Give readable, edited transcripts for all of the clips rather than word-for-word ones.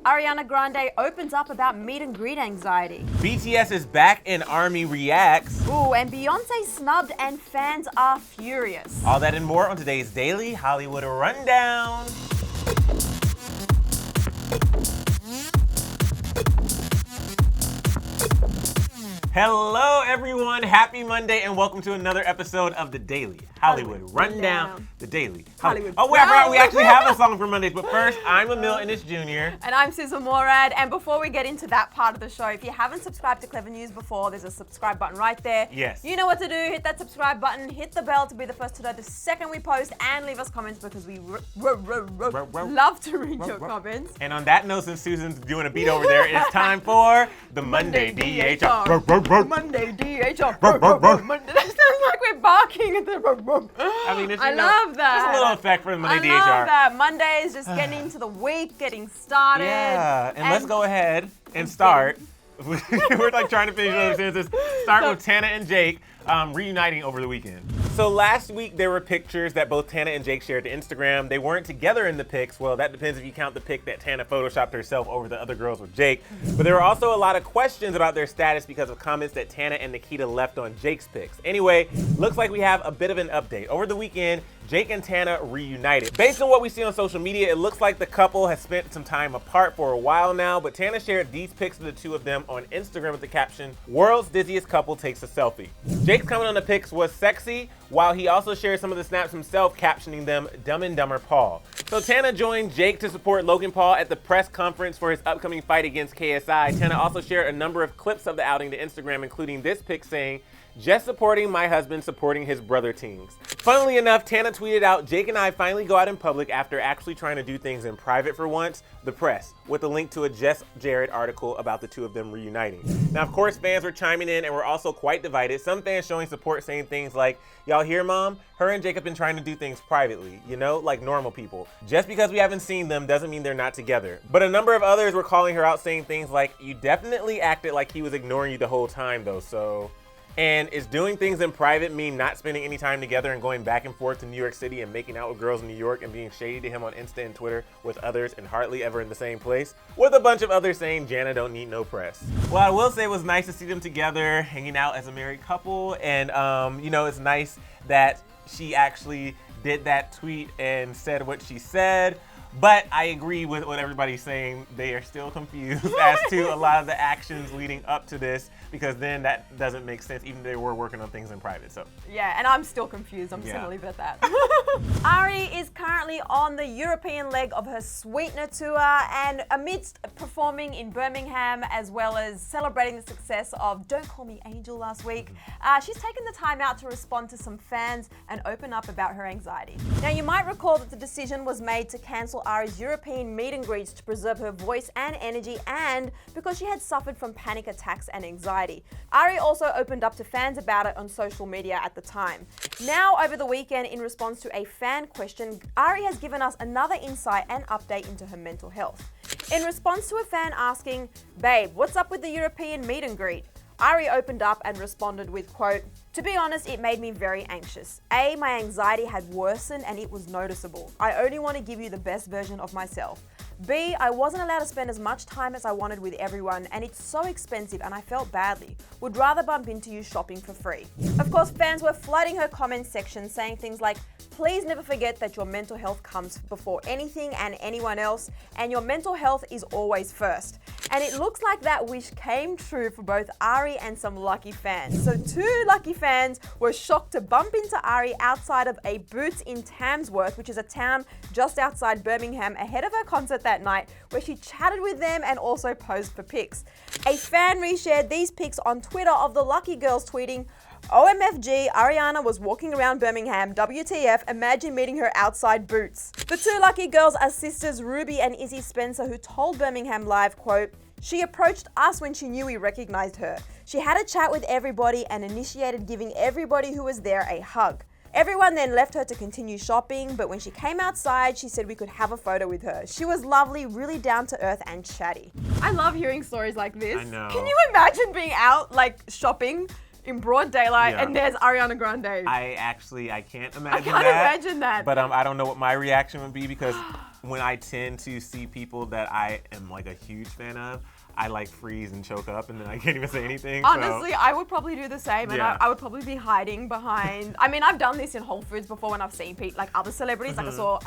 Ariana Grande opens up about meet and greet anxiety. BTS is back and ARMY reacts. Ooh, and Beyoncé snubbed and fans are furious. All that and more on today's Daily Hollywood Rundown. Hello everyone, happy Monday and welcome to another episode of the Daily Hollywood Rundown. The Daily Hollywood. Oh, we actually have a song for Mondays, but first, I'm Emile and it's Junior. And I'm Sussan Morad, and before we get into that part of the show, if you haven't subscribed to Clevver News before, there's a subscribe button right there. Yes. You know what to do, hit that subscribe button, hit the bell to be the first to know the second we post, and leave us comments because we love to read your comments. And on that note, since Susan's doing a beat over there, it's time for the Monday DHR. Monday DHR. Monday. That sounds like we're barking at the. I mean, I love that. It's a little effect for the Monday DHR. I love that. Monday is just getting into the week, getting started. Yeah, and let's go ahead and start. We're like trying to finish other sentences. Start with Tana and Jake reuniting over the weekend. So last week there were pictures that both Tana and Jake shared to Instagram. They weren't together in the pics. Well, that depends if you count the pic that Tana photoshopped herself over the other girls with Jake. But there were also a lot of questions about their status because of comments that Tana and Nikita left on Jake's pics. Anyway, looks like we have a bit of an update. Over the weekend, Jake and Tana reunited. Based on what we see on social media, it looks like the couple has spent some time apart for a while now, but Tana shared these pics of the two of them on Instagram with the caption, "World's dizziest couple takes a selfie." Jake's comment on the pics was sexy, while he also shared some of the snaps himself, captioning them Dumb and Dumber Paul. So Tana joined Jake to support Logan Paul at the press conference for his upcoming fight against KSI. Tana also shared a number of clips of the outing to Instagram, including this pic saying, "Just supporting my husband, supporting his brother teams." Funnily enough, Tana tweeted out, "Jake and I finally go out in public after actually trying to do things in private for once, the press," with a link to a Jess Jared article about the two of them reuniting. Now, of course, fans were chiming in and were also quite divided. Some fans showing support saying things like, "Y'all hear, Mom? Her and Jake have been trying to do things privately, you know, like normal people. Just because we haven't seen them doesn't mean they're not together." But a number of others were calling her out, saying things like, "You definitely acted like he was ignoring you the whole time, though, so..." And is doing things in private mean not spending any time together and going back and forth to New York City and making out with girls in New York and being shady to him on Insta and Twitter with others and hardly ever in the same place? With a bunch of others saying Jana don't need no press. Well, I will say it was nice to see them together, hanging out as a married couple. And, you know, it's nice that she actually did that tweet and said what she said. But I agree with what everybody's saying. They are still confused as to a lot of the actions leading up to this, because then that doesn't make sense, even if they were working on things in private. So yeah, and I'm still confused. I'm just gonna leave it at that. Ari is currently on the European leg of her Sweetener tour, and amidst performing in Birmingham as well as celebrating the success of Don't Call Me Angel last week, she's taken the time out to respond to some fans and open up about her anxiety. Now, you might recall that the decision was made to cancel Ari's European meet and greets to preserve her voice and energy, and because she had suffered from panic attacks and anxiety. Ari also opened up to fans about it on social media at the time. Now, over the weekend, in response to a fan question, Ari has given us another insight and update into her mental health. In response to a fan asking, "Babe, what's up with the European meet and greet?" Ari opened up and responded with, quote, "To be honest, it made me very anxious. A, my anxiety had worsened and it was noticeable. I only want to give you the best version of myself. B, I wasn't allowed to spend as much time as I wanted with everyone, and it's so expensive and I felt badly. Would rather bump into you shopping for free." Of course, fans were flooding her comment section saying things like, "Please never forget that your mental health comes before anything and anyone else, and your mental health is always first." And it looks like that wish came true for both Ari and some lucky fans. So 2 lucky fans were shocked to bump into Ari outside of a Boots in Tamsworth, which is a town just outside Birmingham, ahead of her concert that night, where she chatted with them and also posed for pics. A fan reshared these pics on Twitter of the lucky girls tweeting, "OMFG, Ariana was walking around Birmingham, WTF, imagine meeting her outside Boots." The 2 lucky girls are sisters Ruby and Izzy Spencer, who told Birmingham Live, quote, "She approached us when she knew we recognized her. She had a chat with everybody and initiated giving everybody who was there a hug. Everyone then left her to continue shopping, but when she came outside, she said we could have a photo with her. She was lovely, really down to earth and chatty." I love hearing stories like this. I know. Can you imagine being out, like, shopping in broad daylight and there's Ariana Grande? I can't imagine that. I can't imagine that. But I don't know what my reaction would be, because when I tend to see people that I am like a huge fan of, I like freeze and choke up and then I can't even say anything. Honestly, I would probably do the same, and Yeah. I would probably be hiding behind. I mean, I've done this in Whole Foods before when I've seen like other celebrities. Like I saw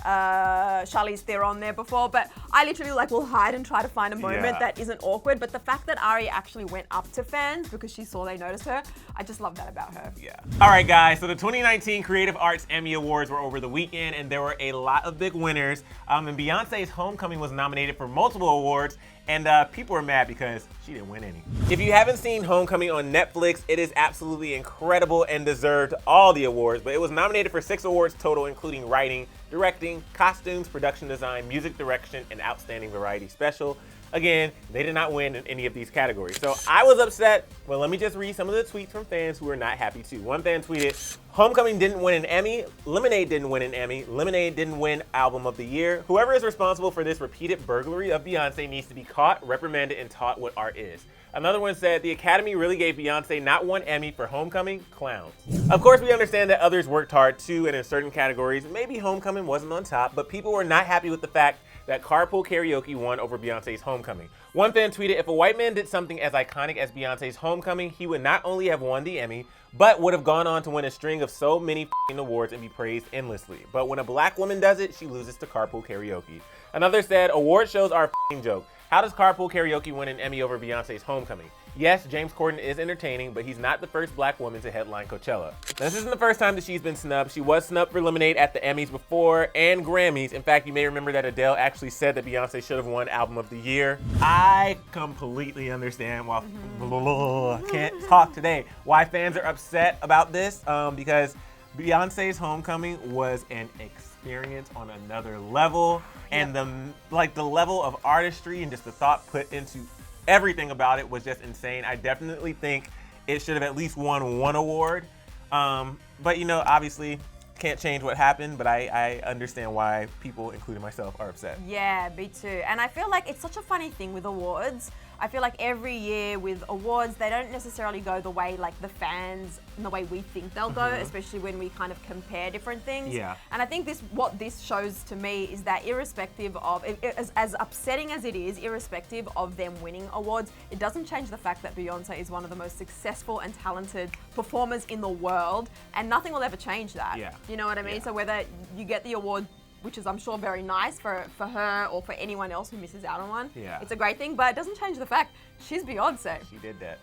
Charlize Theron there before, but I literally like will hide and try to find a moment that isn't awkward. But the fact that Ari actually went up to fans because she saw they noticed her, I just love that about her. Yeah. All right, guys. So the 2019 Creative Arts Emmy Awards were over the weekend, and there were a lot of big winners. And Beyonce's Homecoming was nominated for multiple awards, and people were mad because she didn't win any. If you haven't seen Homecoming on Netflix, it is absolutely incredible and deserved all the awards, but it was nominated for 6 awards total, including writing, directing, costumes, production design, music direction, and outstanding variety special. Again, they did not win in any of these categories. So I was upset. Well, let me just read some of the tweets from fans who were not happy too. One fan tweeted, Homecoming didn't win an Emmy, Lemonade didn't win an Emmy, Lemonade didn't win Album of the Year. Whoever is responsible for this repeated burglary of Beyonce needs to be caught, reprimanded, and taught what art is. Another one said, the Academy really gave Beyonce not one Emmy for Homecoming, clowns. Of course, we understand that others worked hard too, and in certain categories, maybe Homecoming wasn't on top, but people were not happy with the fact that Carpool Karaoke won over Beyonce's Homecoming. One fan tweeted, if a white man did something as iconic as Beyonce's Homecoming, he would not only have won the Emmy, but would have gone on to win a string of so many awards and be praised endlessly. But when a black woman does it, she loses to Carpool Karaoke. Another said, award shows are a joke. How does Carpool Karaoke win an Emmy over Beyonce's Homecoming? Yes, James Corden is entertaining, but he's not the first black woman to headline Coachella. This isn't the first time that she's been snubbed. She was snubbed for Lemonade at the Emmys before and Grammys. In fact, you may remember that Adele actually said that Beyonce should have won Album of the Year. I completely understand why can't talk today. Why fans are upset about this? Because Beyonce's Homecoming was an experience on another level, and the level of artistry and just the thought put into everything about it was just insane. I definitely think it should have at least won one award. But you know, obviously can't change what happened, but I understand why people, including myself, are upset. Yeah, me too. And I feel like it's such a funny thing with awards. I feel like every year with awards, they don't necessarily go the way like the fans and the way we think they'll go, especially when we kind of compare different things. Yeah. And I think what this shows to me is that irrespective of, as upsetting as it is, irrespective of them winning awards, it doesn't change the fact that Beyonce is one of the most successful and talented performers in the world, and nothing will ever change that. Yeah. You know what I mean? Yeah. So whether you get the award, which is I'm sure very nice for her or for anyone else who misses out on one. Yeah. It's a great thing, but it doesn't change the fact she's Beyonce. She did that.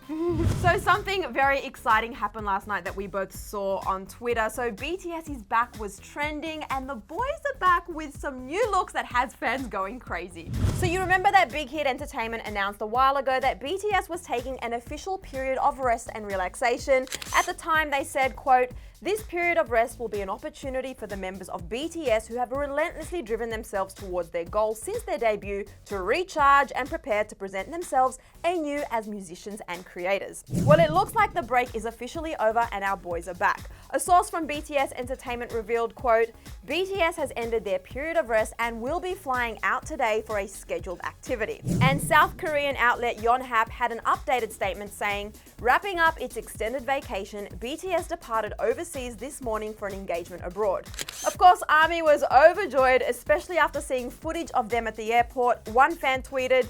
So something very exciting happened last night that we both saw on Twitter. So BTS's back was trending, and the boys are back with some new looks that has fans going crazy. So you remember that Big Hit Entertainment announced a while ago that BTS was taking an official period of rest and relaxation. At the time they said, quote, this period of rest will be an opportunity for the members of BTS who have relentlessly driven themselves towards their goals since their debut to recharge and prepare to present themselves anew as musicians and creators. Well, it looks like the break is officially over and our boys are back. A source from BTS Entertainment revealed, quote, BTS has ended their period of rest and will be flying out today for a scheduled activity. And South Korean outlet Yonhap had an updated statement saying, wrapping up its extended vacation, BTS departed overseas this morning for an engagement abroad. Of course, ARMY was overjoyed, especially after seeing footage of them at the airport. One fan tweeted,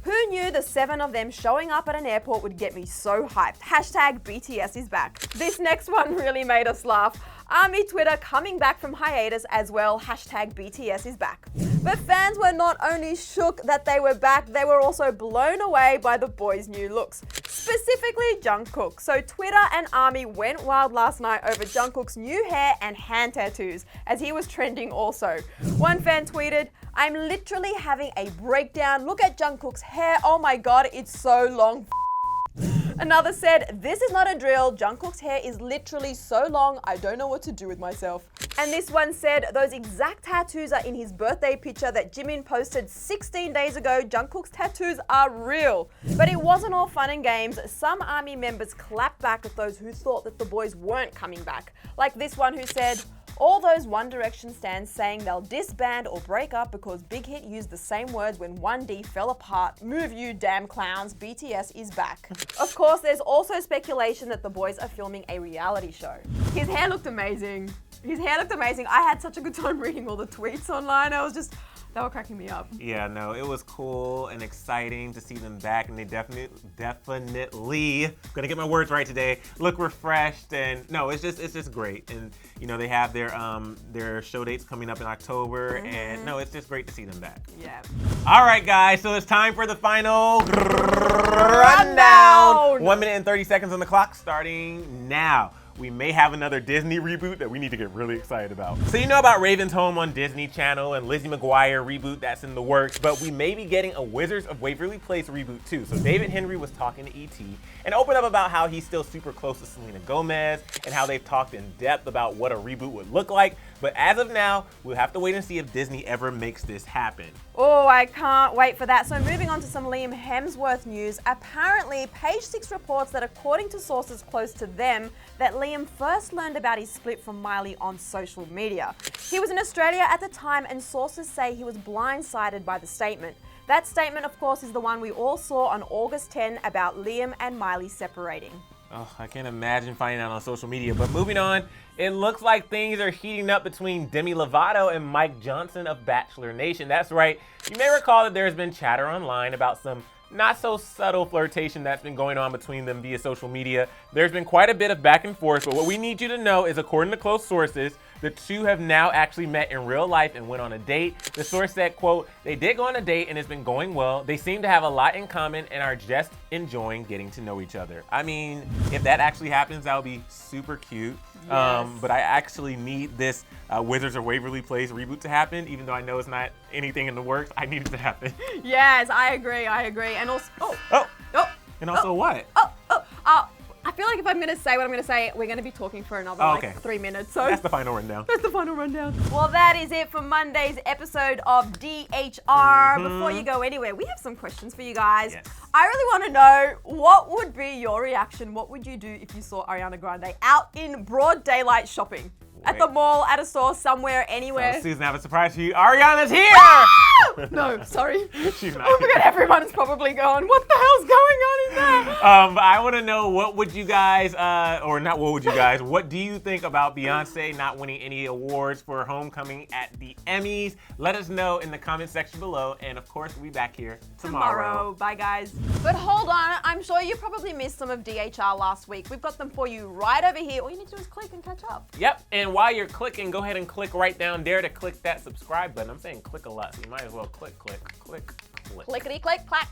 who knew the 7 of them showing up at an airport would get me so hyped? Hashtag BTS is back. This next one really made us laugh. ARMY Twitter coming back from hiatus as well. Hashtag BTS is back. But fans were not only shook that they were back, they were also blown away by the boys' new looks. Specifically Jungkook. So Twitter and ARMY went wild last night over Jungkook's new hair and hand tattoos, as he was trending also. One fan tweeted, I'm literally having a breakdown. Look at Jungkook's hair. Oh my god, it's so long. Another said, this is not a drill. Jungkook's hair is literally so long, I don't know what to do with myself. And this one said, those exact tattoos are in his birthday picture that Jimin posted 16 days ago. Jungkook's tattoos are real. But it wasn't all fun and games. Some ARMY members clapped back at those who thought that the boys weren't coming back. Like this one who said, all those One Direction stans saying they'll disband or break up because Big Hit used the same words when 1D fell apart. Move you damn clowns, BTS is back. Of course, there's also speculation that the boys are filming a reality show. His hair looked amazing. His hair looked amazing. I had such a good time reading all the tweets online. They were cracking me up. Yeah, no, it was cool and exciting to see them back, and they definitely, gonna get my words right today, look refreshed, and no, it's just great. And you know, they have their show dates coming up in October, and no, it's just great to see them back. Yeah. All right, guys, so it's time for the final rundown. 1 minute and 30 seconds on the clock, starting now. We may have another Disney reboot that we need to get really excited about. So you know about Raven's Home on Disney Channel and Lizzie McGuire reboot that's in the works, but we may be getting a Wizards of Waverly Place reboot too. So David Henry was talking to E.T. and opened up about how he's still super close to Selena Gomez and how they've talked in depth about what a reboot would look like. But as of now, we'll have to wait and see if Disney ever makes this happen. Oh, I can't wait for that. So moving on to some Liam Hemsworth news. Apparently, Page Six reports that according to sources close to them, that Liam first learned about his split from Miley on social media. He was in Australia at the time, and sources say he was blindsided by the statement. That statement, of course, is the one we all saw on August 10 about Liam and Miley separating. Oh, I can't imagine finding out on social media. But moving on, it looks like things are heating up between Demi Lovato and Mike Johnson of Bachelor Nation. That's right. You may recall that there's been chatter online about some not so subtle flirtation that's been going on between them via social media. There's been quite a bit of back and forth, but what we need you to know is, according to close sources, the two have now actually met in real life and went on a date. The source said, quote, they did go on a date and it's been going well. They seem to have a lot in common and are just enjoying getting to know each other. I mean, if that actually happens, that would be super cute. Yes. But I actually need this Wizards of Waverly Place reboot to happen, even though I know it's not anything in the works. I need it to happen. Yes, I agree. And also, what? I feel like if I'm going to say what I'm going to say, we're going to be talking for another 3 minutes. So that's the final rundown. That's the final rundown. Well, that is it for Monday's episode of DHR. Before you go anywhere, we have some questions for you guys. Yes. I really want to know, what would be your reaction? What would you do if you saw Ariana Grande out in broad daylight shopping? At the mall, at a store, somewhere, anywhere. So, Susan, I have a surprise for you. Ariana's here! No, sorry. She's not. Oh my God, everyone's probably gone, what the hell's going on in there? But I want to know, what would you guys, what do you think about Beyoncé not winning any awards for Homecoming at the Emmys? Let us know in the comment section below, and of course, we'll be back here tomorrow. Bye, guys. But hold on, I'm sure you probably missed some of DHR last week. We've got them for you right over here. All you need to do is click and catch up. Yep, and while you're clicking, go ahead and click right down there to click that subscribe button. I'm saying click a lot, so you might as well click. Clickety click clack.